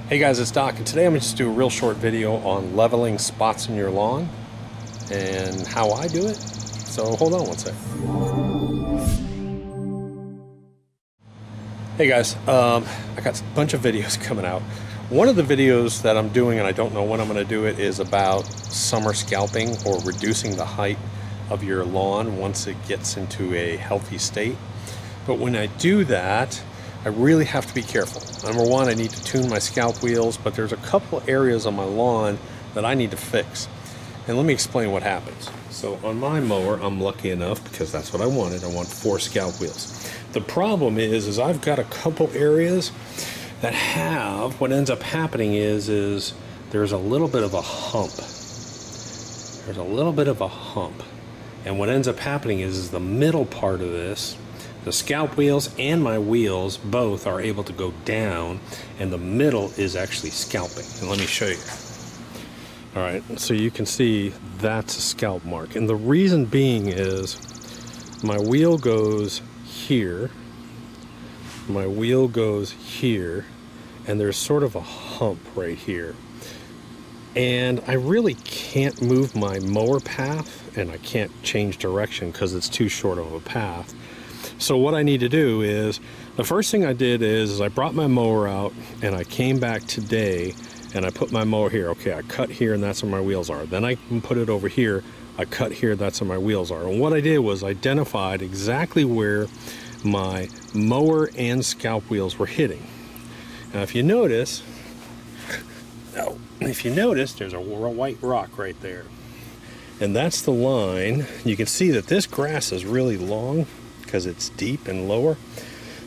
Hey guys, it's Doc, and today I'm going to just do a real short video on leveling spots in your lawn and how I do it. So hold on one sec. Hey guys, I got a bunch of videos coming out. One of the videos that I'm doing, and I don't know when I'm going to do it, is about summer scalping or reducing the height of your lawn once it gets into a healthy state. But when I do that, I really have to be careful. Number one, I need to tune my scalp wheels, but there's a couple areas on my lawn that I need to fix. And let me explain what happens. So on my mower, I'm lucky enough, because that's what I wanted. I want 4 scalp wheels. The problem is I've got a couple areas that have, what ends up happening is there's a little bit of a hump. There's a little bit of a hump. And what ends up happening is the middle part of this, the scalp wheels and my wheels both are able to go down, and the middle is actually scalping. And let me show you. All right, so you can see that's a scalp mark. And the reason being is my wheel goes here, my wheel goes here, and there's sort of a hump right here. And I really can't move my mower path, and I can't change direction because it's too short of a path. So what I need to do is, the first thing I did is I brought my mower out, and I came back today and I put my mower here. Okay, I cut here and that's where my wheels are. Then I can put it over here. I cut here, that's where my wheels are. And what I did was identified exactly where my mower and scalp wheels were hitting. Now if you notice, there's a white rock right there. And that's the line. You can see that this grass is really long because it's deep and lower.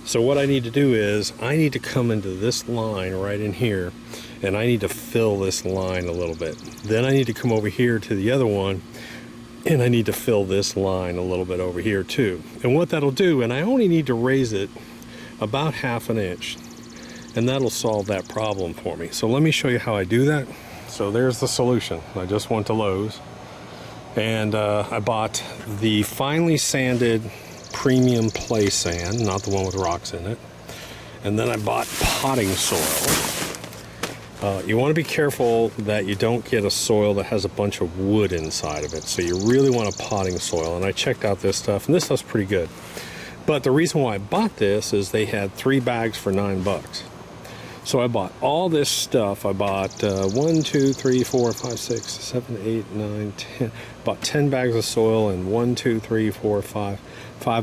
So what I need to do is I need to come into this line right in here, and I need to fill this line a little bit. Then I need to come over here to the other one, and I need to fill this line a little bit over here too. And what that'll do, and I only need to raise it about 1/2 inch, and that'll solve that problem for me. So let me show you how I do that. So there's the solution. I just went to Lowe's, and I bought the finely sanded premium play sand, not the one with rocks in it. And then I bought potting soil. You want to be careful that you don't get a soil that has a bunch of wood inside of it. So you really want a potting soil. And I checked out this stuff, and this stuff's pretty good. But the reason why I bought this is they had 3 bags for $9. So I bought all this stuff. I bought 1, 2, 3, 4, 5, 6, 7, 8, 9, 10. Bought 10 bags of soil and 1, 2, 3, 4, 5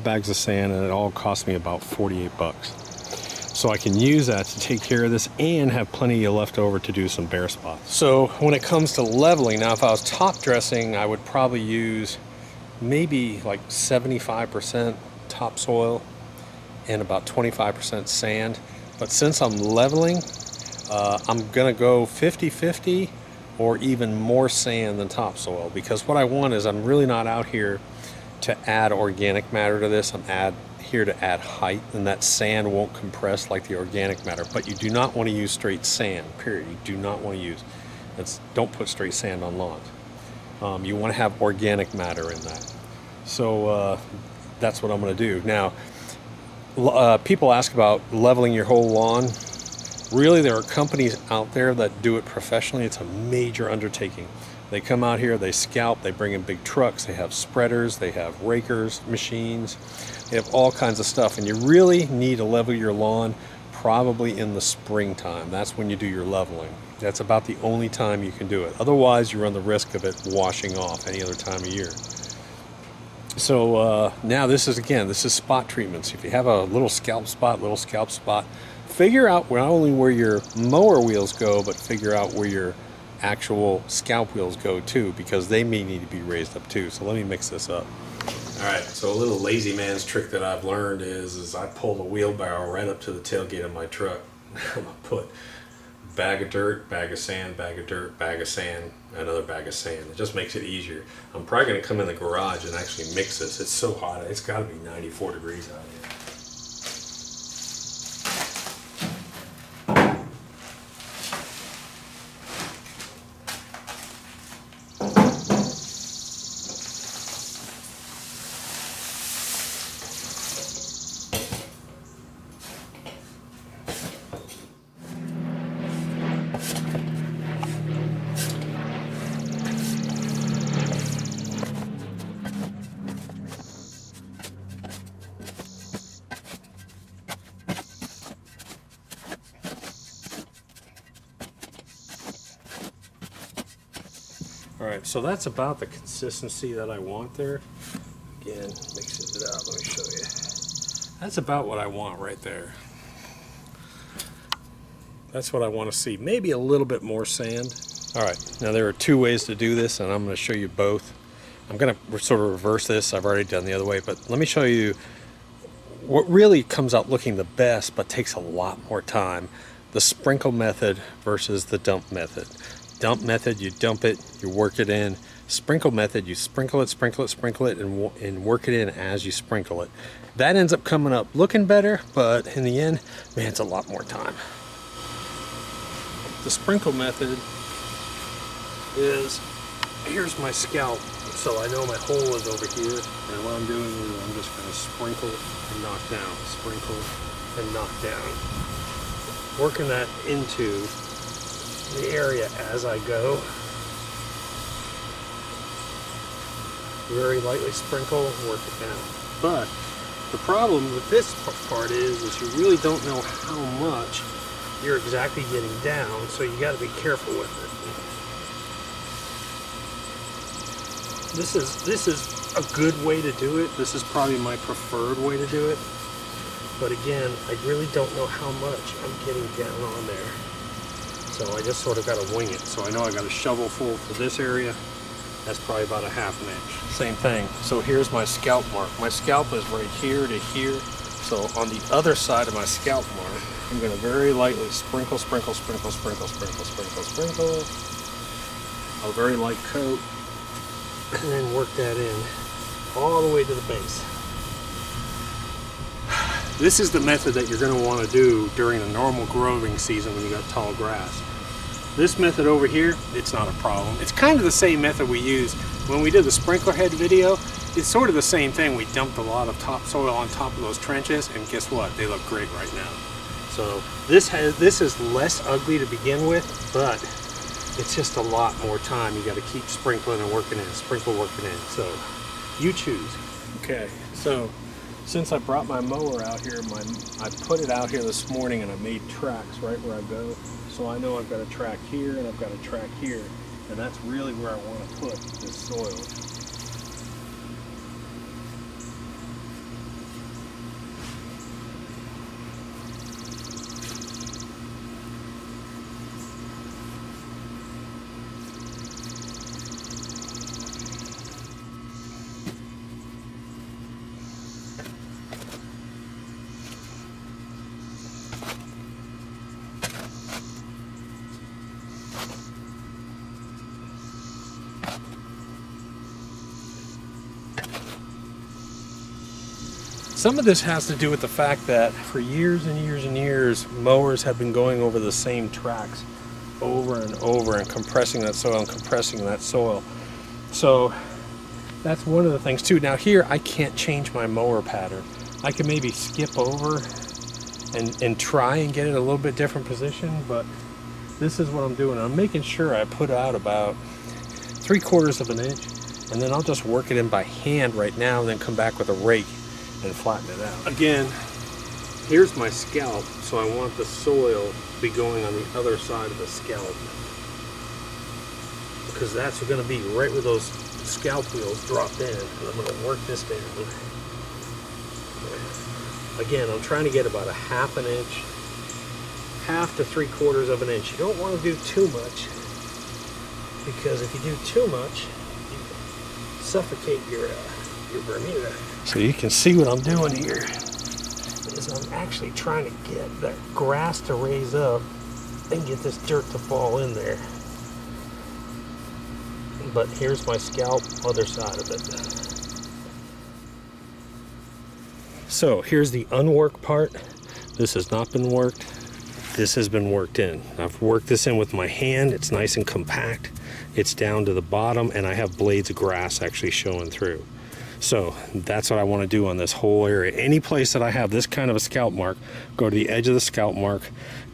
bags of sand, and it all cost me about $48. So I can use that to take care of this and have plenty left over to do some bare spots. So when it comes to leveling, now if I was top dressing, I would probably use maybe like 75% topsoil and about 25% sand. But since I'm leveling, I'm gonna go 50-50 or even more sand than topsoil, because what I want is, I'm really not out here to add organic matter to this. I'm here to add height, and that sand won't compress like the organic matter. But you do not want to use straight sand, period. You do not want to use, don't put straight sand on lawns. You want to have organic matter in that. So that's what I'm going to do. Now, people ask about leveling your whole lawn. Really, there are companies out there that do it professionally. It's a major undertaking. They come out here, they scalp, they bring in big trucks, they have spreaders, they have rakers, machines, they have all kinds of stuff. And you really need to level your lawn probably in the springtime. That's when you do your leveling. That's about the only time you can do it. Otherwise, you run the risk of it washing off any other time of year. So now this is spot treatments. If you have a little scalp spot, figure out not only where your mower wheels go, but figure out where your actual scalp wheels go too, because they may need to be raised up too. So let me mix this up. All right, so a little lazy man's trick that I've learned is I pull the wheelbarrow right up to the tailgate of my truck. I'm gonna put bag of dirt, bag of sand, bag of dirt, bag of sand, another bag of sand. It just makes it easier. I'm probably gonna come in the garage and actually mix this. It's so hot, it's gotta be 94 degrees out here. Alright, so that's about the consistency that I want there. Again, mix it out, let me show you. That's about what I want right there. That's what I want to see. Maybe a little bit more sand. Alright, now there are two ways to do this, and I'm going to show you both. I'm going to sort of reverse this. I've already done the other way, but let me show you what really comes out looking the best, but takes a lot more time. The sprinkle method versus the dump method. Dump method, you dump it, you work it in. Sprinkle method, you sprinkle it, and work it in as you sprinkle it. That ends up coming up looking better, but in the end, man, it's a lot more time. The sprinkle method is, here's my scalp, so I know my hole is over here, and what I'm doing is I'm just going to sprinkle and knock down, sprinkle and knock down. Working that into the area as I go. Very lightly sprinkle, work it down. But the problem with this part is you really don't know how much you're exactly getting down, so you got to be careful with it. This is a good way to do it. This is probably my preferred way to do it. But again, I really don't know how much I'm getting down on there. So I just sort of got to wing it. So I know I got a shovel full for this area. That's probably about a ½ inch. Same thing. So here's my scalp mark. My scalp is right here to here. So on the other side of my scalp mark, I'm going to very lightly sprinkle, sprinkle, sprinkle, sprinkle, sprinkle, sprinkle, sprinkle. A very light coat. And then work that in all the way to the base. This is the method that you're going to want to do during the normal growing season when you got tall grass. This method over here, it's not a problem. It's kind of the same method we used when we did the sprinkler head video. It's sort of the same thing. We dumped a lot of topsoil on top of those trenches, and guess what? They look great right now. So this is less ugly to begin with, but it's just a lot more time. You got to keep sprinkling and working in, sprinkle, working in. So you choose. Okay, so since I brought my mower out here, I put it out here this morning and I made tracks right where I go. So I know I've got a track here and I've got a track here, and that's really where I want to put this soil. Some of this has to do with the fact that for years and years and years, mowers have been going over the same tracks over and over and compressing that soil and compressing that soil. So that's one of the things too. Now here, I can't change my mower pattern. I can maybe skip over and try and get it a little bit different position, but this is what I'm doing. I'm making sure I put out about 3/4 of an inch, and then I'll just work it in by hand right now and then come back with a rake and flatten it out. Again, here's my scalp, so I want the soil to be going on the other side of the scalp, because that's going to be right where those scalp wheels dropped in, and I'm going to work this down. Again, I'm trying to get about a ½ inch, 1/2 to 3/4 of an inch. You don't want to do too much, because if you do too much, you suffocate your Bermuda. So you can see what I'm doing here is I'm actually trying to get that grass to raise up and get this dirt to fall in there. But here's my scalp, other side of it. So here's the unworked part. This has not been worked. This has been worked in. I've worked this in with my hand. It's nice and compact. It's down to the bottom, and I have blades of grass actually showing through. So that's what I want to do on this whole area. Any place that I have this kind of a scalp mark, go to the edge of the scalp mark,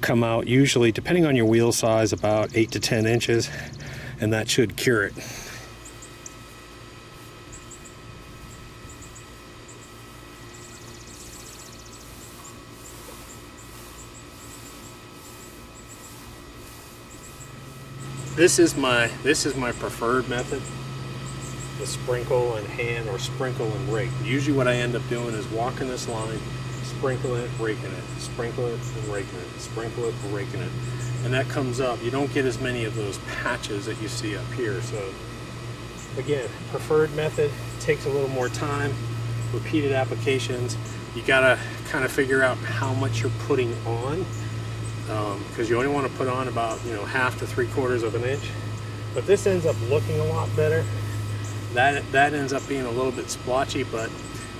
come out usually, depending on your wheel size, about 8 to 10 inches, and that should cure it. This is my preferred method. The sprinkle and hand, or sprinkle and rake. Usually what I end up doing is walking this line, sprinkling it, raking it, sprinkle it and raking it, sprinkle it and raking it. And that comes up. You don't get as many of those patches that you see up here. So again, preferred method, takes a little more time, repeated applications. You gotta kind of figure out how much you're putting on, because you only want to put on about, you know, 1/2 to 3/4 of an inch. But this ends up looking a lot better. That ends up being a little bit splotchy, but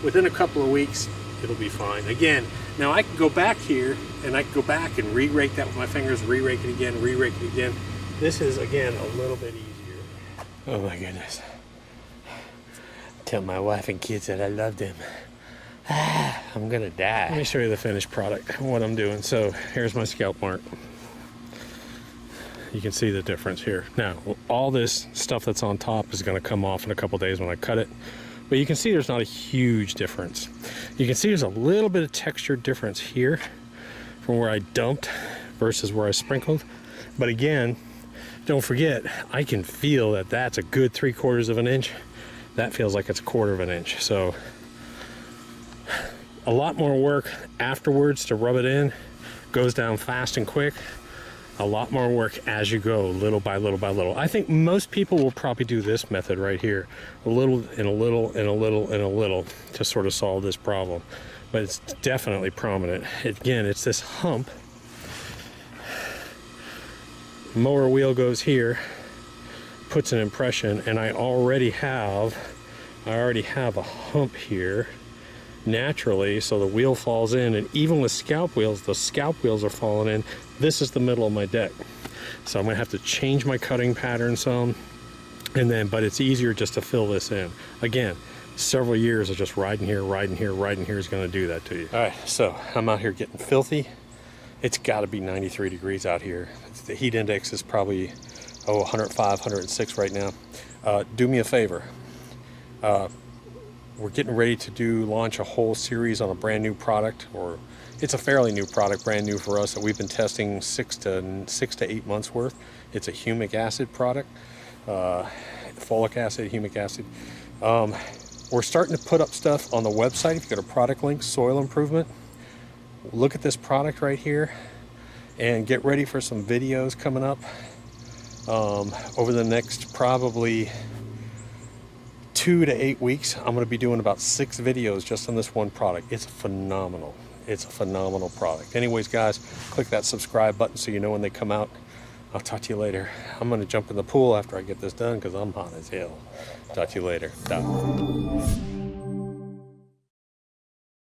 within a couple of weeks it'll be fine. Again, now I can go back here and I can go back and re-rake that with my fingers, re-rake it again, re-rake it again. This is, again, a little bit easier. Oh my goodness. Tell my wife and kids that I love them. I'm gonna die. Let me show you the finished product, what I'm doing. So here's my scalp mark. You can see the difference here. Now, all this stuff that's on top is gonna come off in a couple days when I cut it, but you can see there's not a huge difference. You can see there's a little bit of texture difference here from where I dumped versus where I sprinkled. But again, don't forget, I can feel that that's a good 3/4 of an inch. That feels like it's a 1/4 of an inch. So a lot more work afterwards to rub it in. Goes down fast and quick. A lot more work as you go, little by little by little. I think most people will probably do this method right here, a little and a little and a little and a little, to sort of solve this problem. But it's definitely prominent. Again, it's this hump. Mower wheel goes here, puts an impression, and I already have a hump here naturally, so the wheel falls in. And even with scalp wheels, the scalp wheels are falling in. This is the middle of my deck, so I'm gonna have to change my cutting pattern some, and then, but it's easier just to fill this in. Again, several years of just riding here is gonna do that to you. All right, so I'm out here getting filthy. It's gotta be 93 degrees out here. The heat index is probably 105, 106 right now. Do me a favor. We're getting ready to launch a whole series on a brand new product, or it's a fairly new product, brand new for us, that we've been testing 6 to 8 months worth. It's a humic acid product, folic acid, humic acid. We're starting to put up stuff on the website. If you go to product links, soil improvement, look at this product right here and get ready for some videos coming up over the next probably 2 to 8 weeks. I'm going to be doing about 6 videos just on this one product. It's phenomenal. It's a phenomenal product. Anyways, guys, click that subscribe button so you know when they come out. I'll talk to you later. I'm going to jump in the pool after I get this done because I'm hot as hell. Talk to you later. Bye.